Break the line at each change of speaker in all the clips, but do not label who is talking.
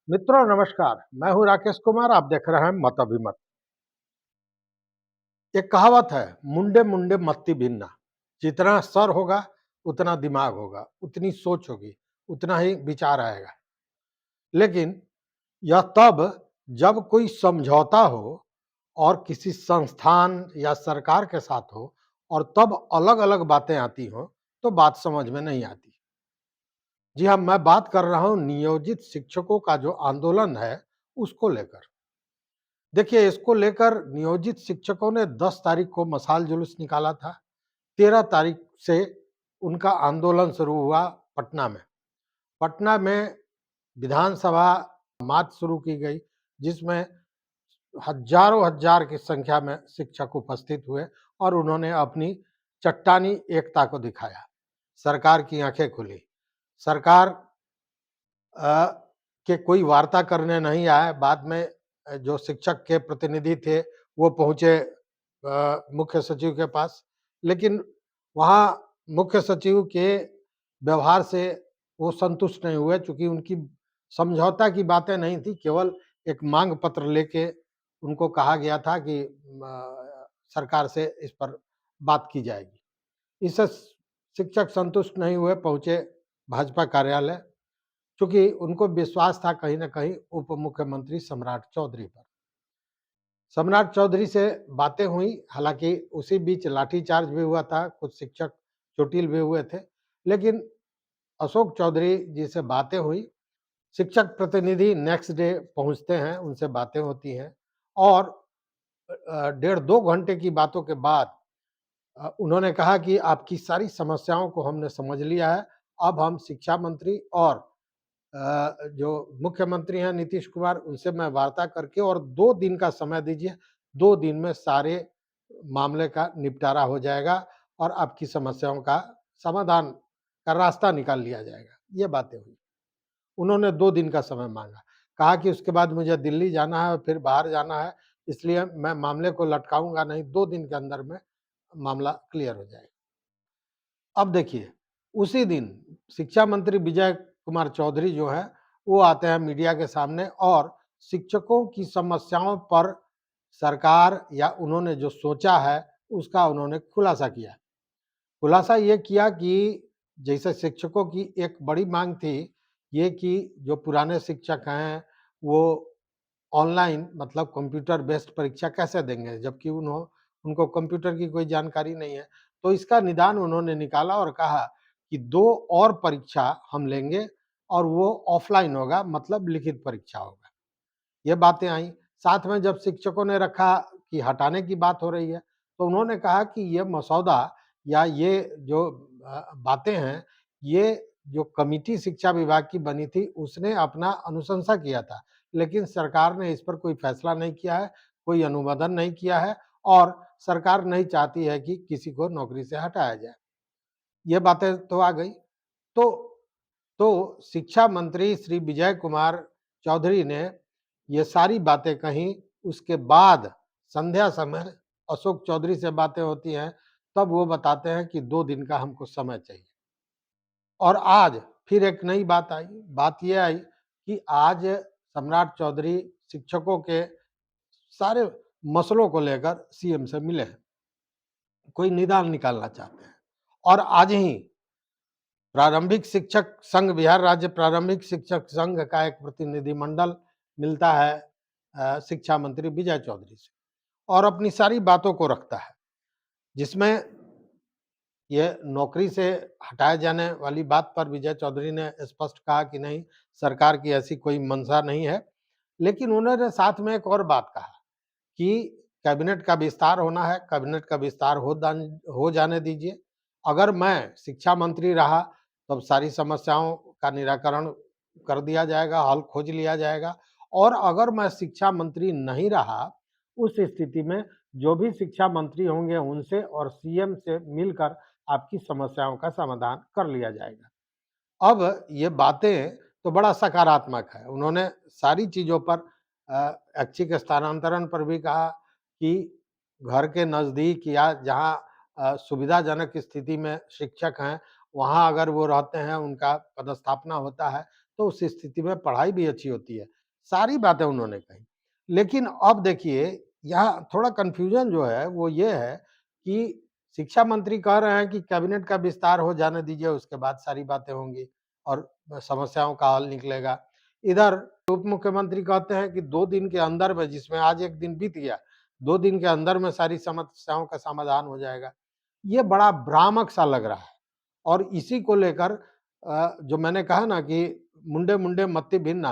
मित्रों नमस्कार, मैं हूं राकेश कुमार। आप देख रहे हैं मत अभिमत। एक कहावत है, मुंडे मुंडे मत्ती भिन्ना। जितना सर होगा उतना दिमाग होगा, उतनी सोच होगी, उतना ही विचार आएगा। लेकिन यह तब जब कोई समझौता हो और किसी संस्थान या सरकार के साथ हो और तब अलग अलग बातें आती हो तो बात समझ में नहीं आती। जी हाँ, मैं बात कर रहा हूं नियोजित शिक्षकों का जो आंदोलन है उसको लेकर। देखिए, इसको लेकर नियोजित शिक्षकों ने 10 तारीख को मशाल जुलूस निकाला था। 13 तारीख से उनका आंदोलन शुरू हुआ पटना में। पटना में विधानसभा मार्च शुरू की गई, जिसमें हजारों हजार की संख्या में शिक्षक उपस्थित हुए और उन्होंने अपनी चट्टानी एकता को दिखाया। सरकार की आंखें खुली। सरकार के कोई वार्ता करने नहीं आए। बाद में जो शिक्षक के प्रतिनिधि थे वो पहुंचे मुख्य सचिव के पास, लेकिन वहाँ मुख्य सचिव के व्यवहार से वो संतुष्ट नहीं हुए, चूंकि उनकी समझौता की बातें नहीं थी। केवल एक मांग पत्र लेके उनको कहा गया था कि सरकार से इस पर बात की जाएगी। इससे शिक्षक संतुष्ट नहीं हुए, पहुंचे भाजपा कार्यालय, क्योंकि उनको विश्वास था कहीं न कहीं उप मुख्यमंत्री सम्राट चौधरी पर। सम्राट चौधरी से बातें हुई, हालाँकि उसी बीच लाठीचार्ज भी हुआ था, कुछ शिक्षक चोटिल भी हुए थे, लेकिन अशोक चौधरी जी से बातें हुई। शिक्षक प्रतिनिधि नेक्स्ट डे पहुँचते हैं, उनसे बातें होती हैं और डेढ़ 2 घंटे की बातों के बाद उन्होंने कहा कि आपकी सारी समस्याओं को हमने समझ लिया है, अब हम शिक्षा मंत्री और जो मुख्यमंत्री हैं नीतीश कुमार, उनसे मैं वार्ता करके और 2 दिन का समय दीजिए, 2 दिन में सारे मामले का निपटारा हो जाएगा और आपकी समस्याओं का समाधान का रास्ता निकाल लिया जाएगा। ये बातें हुई। उन्होंने 2 दिन का समय माँगा। कहा कि उसके बाद मुझे दिल्ली जाना है और फिर बाहर जाना है, इसलिए मैं मामले को लटकाऊँगा नहीं, 2 दिन के अंदर में मामला क्लियर हो जाएगा। अब देखिए, उसी दिन शिक्षा मंत्री विजय कुमार चौधरी जो है, वो आते हैं मीडिया के सामने और शिक्षकों की समस्याओं पर सरकार या उन्होंने जो सोचा है, उसका उन्होंने खुलासा किया। खुलासा ये किया कि जैसे शिक्षकों की एक बड़ी माँग थी, ये कि जो पुराने शिक्षक हैं, वो ऑनलाइन मतलब कंप्यूटर बेस्ड परीक्षा कैसे देंगे, जबकि उनको कंप्यूटर की कोई जानकारी नहीं है। तो इसका निदान उन्होंने निकाला और कहा कि 2 और परीक्षा हम लेंगे और वो ऑफलाइन होगा, मतलब लिखित परीक्षा होगा। ये बातें आई। साथ में जब शिक्षकों ने रखा कि हटाने की बात हो रही है, तो उन्होंने कहा कि ये मसौदा या ये जो बातें हैं, ये जो कमिटी शिक्षा विभाग की बनी थी, उसने अपना अनुशंसा किया था। लेकिन सरकार ने इस पर कोई फैसला नहीं किया है, कोई अनुमोदन नहीं किया है और सरकार नहीं चाहती है कि किसी को नौकरी से हटाया जाए। ये बातें तो आ गई। तो तो शिक्षा मंत्री श्री विजय कुमार चौधरी ने ये सारी बातें कहीं। उसके बाद संध्या समय अशोक चौधरी से बातें होती हैं, तब वो बताते हैं कि 2 दिन का हमको समय चाहिए। और आज फिर एक नई बात आई। बात ये आई कि आज सम्राट चौधरी शिक्षकों के सारे मसलों को लेकर सीएम से मिले हैं। कोई निदान निकालना चाहते हैं और आज ही प्रारंभिक शिक्षक संघ, बिहार राज्य प्रारंभिक शिक्षक संघ का एक प्रतिनिधिमंडल मिलता है शिक्षा मंत्री विजय चौधरी से और अपनी सारी बातों को रखता है, जिसमें ये नौकरी से हटाए जाने वाली बात पर विजय चौधरी ने स्पष्ट कहा कि नहीं, सरकार की ऐसी कोई मंशा नहीं है। लेकिन उन्होंने साथ में एक और बात कहा कि कैबिनेट का विस्तार होना है, कैबिनेट का विस्तार हो जाने दीजिए। अगर मैं शिक्षा मंत्री रहा तब सारी समस्याओं का निराकरण कर दिया जाएगा, हल खोज लिया जाएगा और अगर मैं शिक्षा मंत्री नहीं रहा, उस स्थिति में जो भी शिक्षा मंत्री होंगे उनसे और सीएम से मिलकर आपकी समस्याओं का समाधान कर लिया जाएगा। अब ये बातें तो बड़ा सकारात्मक है। उन्होंने सारी चीज़ों पर ऐच्छिक स्थानांतरण पर भी कहा कि घर के नज़दीक या जहाँ सुविधाजनक स्थिति में शिक्षक हैं, वहाँ अगर वो रहते हैं, उनका पदस्थापना होता है, तो उस स्थिति में पढ़ाई भी अच्छी होती है। सारी बातें उन्होंने कही। लेकिन अब देखिए यहाँ थोड़ा कन्फ्यूज़न जो है वो ये है कि शिक्षा मंत्री कह रहे हैं कि कैबिनेट का विस्तार हो जाने दीजिए, उसके बाद सारी बातें होंगी और समस्याओं का हल निकलेगा। इधर उप मुख्यमंत्री कहते हैं कि 2 दिन के अंदर में, जिसमें आज 1 दिन बीत गया, 2 दिन के अंदर में सारी समस्याओं का समाधान हो जाएगा। ये बड़ा भ्रामक सा लग रहा है और इसी को लेकर जो मैंने कहा ना कि मुंडे मुंडे मत्ती भिन्ना,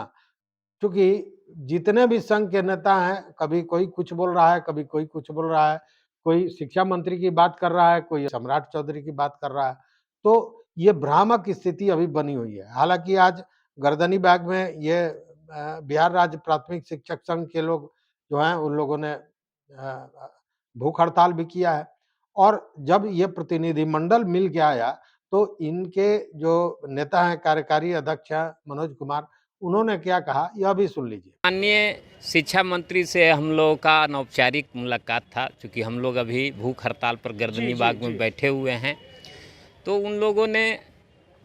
क्योंकि जितने भी संघ के नेता हैं, कभी कोई कुछ बोल रहा है, कभी कोई कुछ बोल रहा है, कोई शिक्षा मंत्री की बात कर रहा है, कोई सम्राट चौधरी की बात कर रहा है। तो ये भ्रामक स्थिति अभी बनी हुई है। हालाँकि आज गर्दनीबाग में ये बिहार राज्य प्राथमिक शिक्षक संघ के लोग जो हैं, उन लोगों ने भूख हड़ताल भी किया है और जब ये प्रतिनिधिमंडल मिल के आया, तो इनके जो नेता हैं, कार्यकारी अध्यक्ष हैं मनोज कुमार, उन्होंने क्या कहा, यह भी सुन लीजिए।
माननीय शिक्षा मंत्री से हम लोगों का अनौपचारिक मुलाकात था, क्योंकि हम लोग अभी भूख हड़ताल पर गर्दनीबाग में बैठे हुए हैं। तो उन लोगों ने,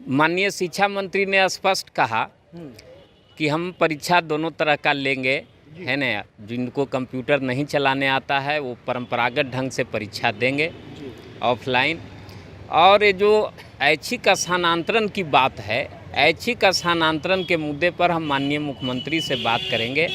माननीय शिक्षा मंत्री ने स्पष्ट कहा कि हम परीक्षा दोनों तरह का लेंगे, है ना। जिनको कंप्यूटर नहीं चलाने आता है वो परंपरागत ढंग से परीक्षा देंगे ऑफलाइन। और ये जो ऐच्छिक स्थानांतरण की बात है, ऐच्छिक स्थानांतरण के मुद्दे पर हम माननीय मुख्यमंत्री से बात करेंगे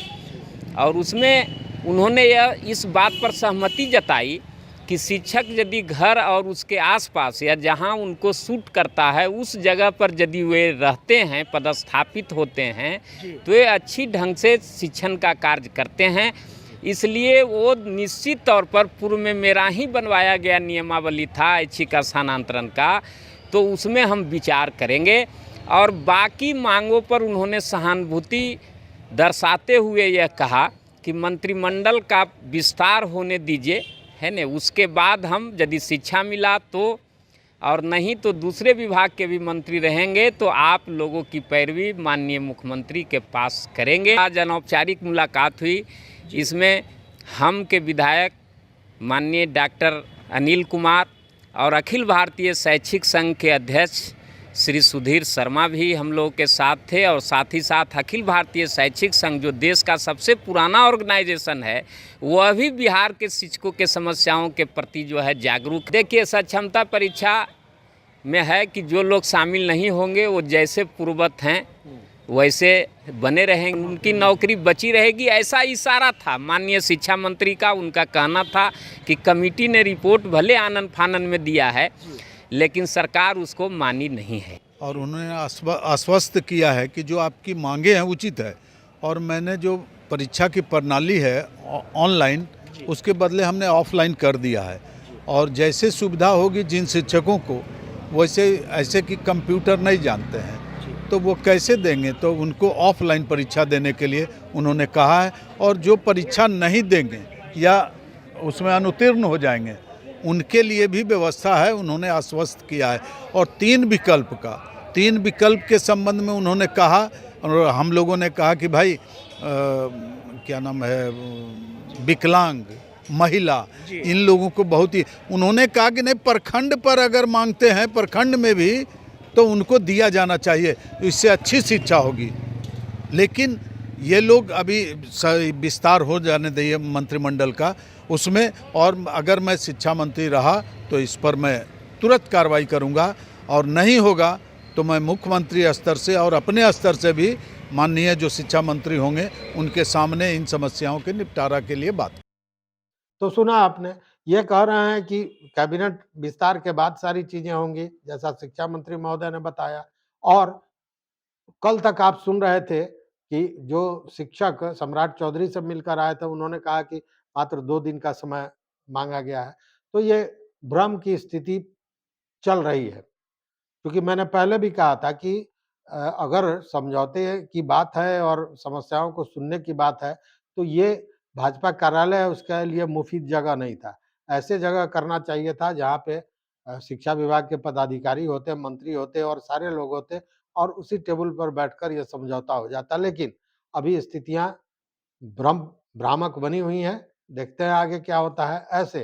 और उसमें उन्होंने यह इस बात पर सहमति जताई कि शिक्षक यदि घर और उसके आसपास या जहां उनको सूट करता है उस जगह पर यदि वे रहते हैं, पदस्थापित होते हैं, तो ये अच्छी ढंग से शिक्षण का कार्य करते हैं। इसलिए वो निश्चित तौर पर पूर्व में मेरा ही बनवाया गया नियमावली था ऐच्छिक स्थानांतरण का, तो उसमें हम विचार करेंगे। और बाकी मांगों पर उन्होंने सहानुभूति दर्शाते हुए यह कहा कि मंत्रिमंडल का विस्तार होने दीजिए, है न, उसके बाद हम यदि शिक्षा मिला तो, और नहीं तो दूसरे विभाग के भी मंत्री रहेंगे तो आप लोगों की पैरवी माननीय मुख्यमंत्री के पास करेंगे। आज अनौपचारिक मुलाकात हुई, इसमें हम के विधायक माननीय डॉक्टर अनिल कुमार और अखिल भारतीय शैक्षिक संघ के अध्यक्ष श्री सुधीर शर्मा भी हम लोगों के साथ थे, और साथ ही साथ अखिल भारतीय शैक्षिक संघ जो देश का सबसे पुराना ऑर्गेनाइजेशन है, वह भी बिहार के शिक्षकों के समस्याओं के प्रति जो है जागरूक। देखिए, सक्षमता परीक्षा में है कि जो लोग शामिल नहीं होंगे वो जैसे पूर्ववत हैं वैसे बने रहेंगे, उनकी नौकरी बची रहेगी, ऐसा इशारा था माननीय शिक्षा मंत्री का। उनका कहना था कि कमेटी ने रिपोर्ट भले आनन फानन में दिया है लेकिन सरकार उसको मानी नहीं है।
और उन्होंने आश्वस्त किया है कि जो आपकी मांगे हैं उचित है, और मैंने जो परीक्षा की प्रणाली है ऑनलाइन, उसके बदले हमने ऑफलाइन कर दिया है। और जैसे सुविधा होगी जिन शिक्षकों को, वैसे ऐसे कि कंप्यूटर नहीं जानते हैं तो वो कैसे देंगे, तो उनको ऑफलाइन परीक्षा देने के लिए उन्होंने कहा है। और जो परीक्षा नहीं देंगे या उसमें अनुत्तीर्ण हो जाएंगे, उनके लिए भी व्यवस्था है, उन्होंने आश्वस्त किया है। और 3 विकल्प के संबंध में उन्होंने कहा, और हम लोगों ने कहा कि भाई क्या नाम है, विकलांग, महिला, इन लोगों को बहुत ही, उन्होंने कहा कि नहीं, प्रखंड पर अगर मांगते हैं, प्रखंड में भी, तो उनको दिया जाना चाहिए, इससे अच्छी शिक्षा होगी। लेकिन ये लोग अभी विस्तार हो जाने दिए मंत्रिमंडल का उसमें, और अगर मैं शिक्षा मंत्री रहा तो इस पर मैं तुरंत कार्रवाई करूंगा, और नहीं होगा तो मैं मुख्यमंत्री स्तर से और अपने स्तर से भी माननीय जो शिक्षा मंत्री होंगे उनके सामने इन समस्याओं के निपटारा के लिए बात।
तो सुना आपने, ये कह रहे हैं कि कैबिनेट विस्तार के बाद सारी चीजें होंगी, जैसा शिक्षा मंत्री महोदय ने बताया। और कल तक आप सुन रहे थे कि जो शिक्षक सम्राट चौधरी से मिलकर आए थे, उन्होंने कहा कि मात्र 2 दिन का समय मांगा गया है। तो ये भ्रम की स्थिति चल रही है, क्योंकि मैंने पहले भी कहा था कि अगर समझौते की बात है और समस्याओं को सुनने की बात है, तो ये भाजपा कार्यालय है, उसके लिए मुफीद जगह नहीं था। ऐसे जगह करना चाहिए था जहाँ पे शिक्षा विभाग के पदाधिकारी होते, मंत्री होते और सारे लोग होते, और उसी टेबल पर बैठकर ये समझौता हो जाता। लेकिन अभी स्थितियाँ भ्रामक बनी हुई हैं, देखते हैं आगे क्या होता है। ऐसे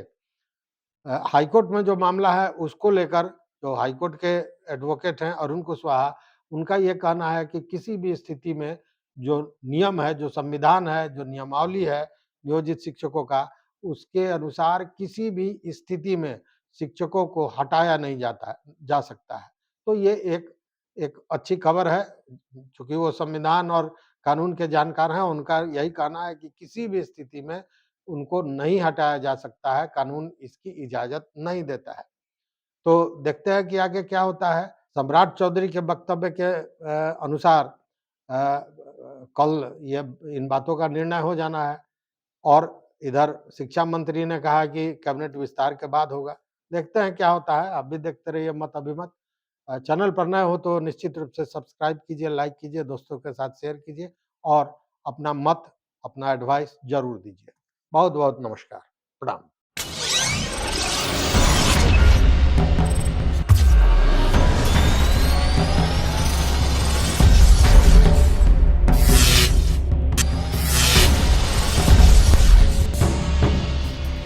हाईकोर्ट में जो मामला है उसको लेकर जो हाईकोर्ट के एडवोकेट हैं अरुण कुशवाहा, उनका ये कहना है कि किसी भी स्थिति में जो नियम है, जो संविधान है, जो नियमावली है नियोजित शिक्षकों का, उसके अनुसार किसी भी स्थिति में शिक्षकों को हटाया नहीं जा सकता है। तो ये एक एक अच्छी खबर है, चूँकि वो संविधान और कानून के जानकार हैं, उनका यही कहना है कि किसी भी स्थिति में उनको नहीं हटाया जा सकता है, कानून इसकी इजाज़त नहीं देता है। तो देखते हैं कि आगे क्या होता है। सम्राट चौधरी के वक्तव्य के अनुसार कल ये इन बातों का निर्णय हो जाना है और इधर शिक्षा मंत्री ने कहा कि कैबिनेट विस्तार के बाद होगा। देखते हैं क्या होता है, आप भी देखते रहिए मत अभिमत। चैनल पर नए हो तो निश्चित रूप से सब्सक्राइब कीजिए, लाइक कीजिए, दोस्तों के साथ शेयर कीजिए और अपना मत, अपना एडवाइस ज़रूर दीजिए। बहुत-बहुत नमस्कार, प्रणाम।